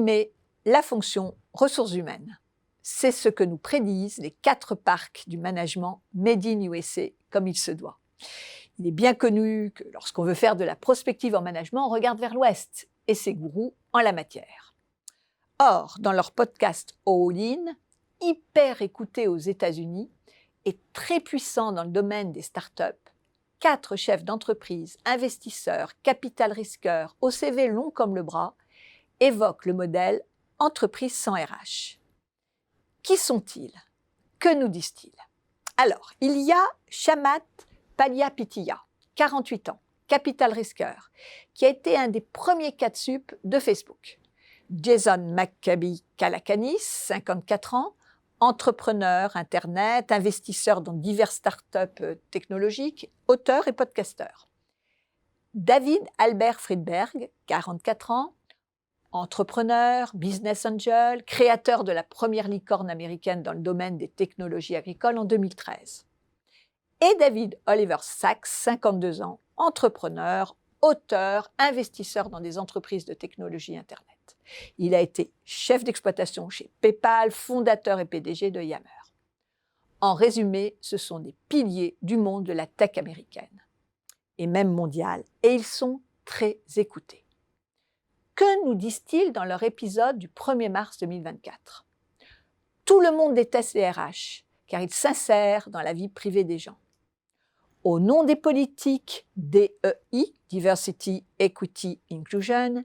animer la fonction ressources humaines. C'est ce que nous prédisent les 4 parcs du management Made in USA comme il se doit. Il est bien connu que lorsqu'on veut faire de la prospective en management, on regarde vers l'Ouest et ses gourous en la matière. Or, dans leur podcast All In, hyper écouté aux États-Unis et très puissant dans le domaine des startups, 4 chefs d'entreprise, investisseurs, capital risqueurs, au CV long comme le bras, évoquent le modèle entreprise sans RH. Qui sont-ils? Que nous disent-ils? Alors, il y a Chamath Palihapitiya, 48 ans, capital risqueur, qui a été un des premiers 4 sup de Facebook. Jason Maccabi Calacanis, 54 ans, entrepreneur Internet, investisseur dans diverses startups technologiques, auteur et podcasteur. David Albert Friedberg, 44 ans, entrepreneur, business angel, créateur de la première licorne américaine dans le domaine des technologies agricoles en 2013. Et David Oliver Sacks, 52 ans, entrepreneur, auteur, investisseur dans des entreprises de technologie Internet. Il a été chef d'exploitation chez PayPal, fondateur et PDG de Yammer. En résumé, ce sont des piliers du monde de la tech américaine, et même mondiale, et ils sont très écoutés. Que nous disent-ils dans leur épisode du 1er mars 2024 ? Tout le monde déteste les RH, car ils s'insèrent dans la vie privée des gens. Au nom des politiques DEI, Diversity, Equity, Inclusion,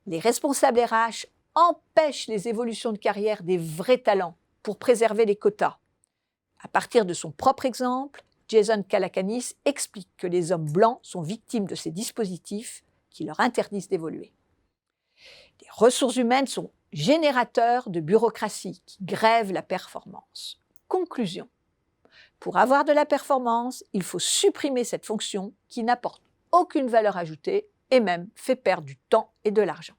les responsables RH empêchent les évolutions de carrière des vrais talents pour préserver les quotas. À partir de son propre exemple, Jason Calacanis explique que les hommes blancs sont victimes de ces dispositifs qui leur interdisent d'évoluer. Les ressources humaines sont générateurs de bureaucratie qui grèvent la performance. Conclusion. Pour avoir de la performance, il faut supprimer cette fonction qui n'apporte aucune valeur ajoutée et même fait perdre du temps et de l'argent.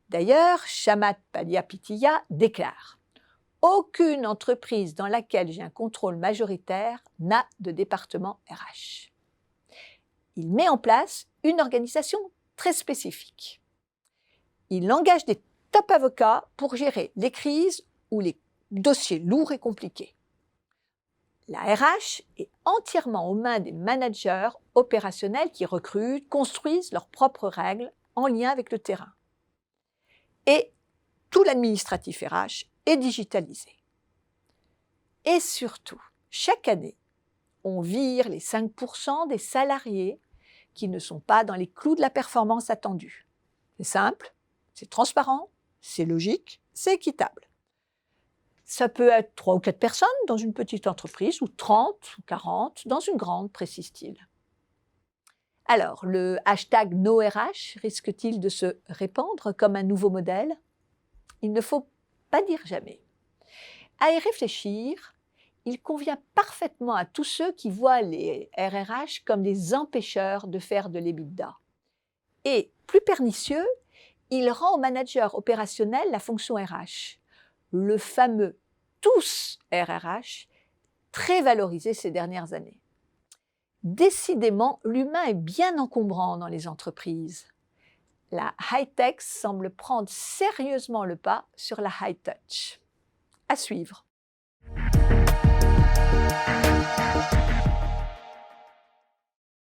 D'ailleurs, Chamath Palihapitiya déclare « Aucune entreprise dans laquelle j'ai un contrôle majoritaire n'a de département RH ». Il met en place une organisation très spécifique. Il engage des top avocats pour gérer les crises ou les dossiers lourds et compliqués. La RH est entièrement aux mains des managers opérationnels qui recrutent, construisent leurs propres règles en lien avec le terrain. Et tout l'administratif RH est digitalisé. Et surtout, chaque année, on vire les 5% des salariés qui ne sont pas dans les clous de la performance attendue. C'est simple, c'est transparent, c'est logique, c'est équitable. Ça peut être 3 ou 4 personnes dans une petite entreprise, ou 30 ou 40 dans une grande, précise-t-il. Alors, le hashtag NoRH risque-t-il de se répandre comme un nouveau modèle? Il ne faut pas dire jamais. À y réfléchir, il convient parfaitement à tous ceux qui voient les RRH comme des empêcheurs de faire de l'EBITDA. Et, plus pernicieux, il rend au manager opérationnel la fonction RH, le fameux tous RRH, très valorisé ces dernières années. Décidément, l'humain est bien encombrant dans les entreprises. La high-tech semble prendre sérieusement le pas sur la high-touch. À suivre.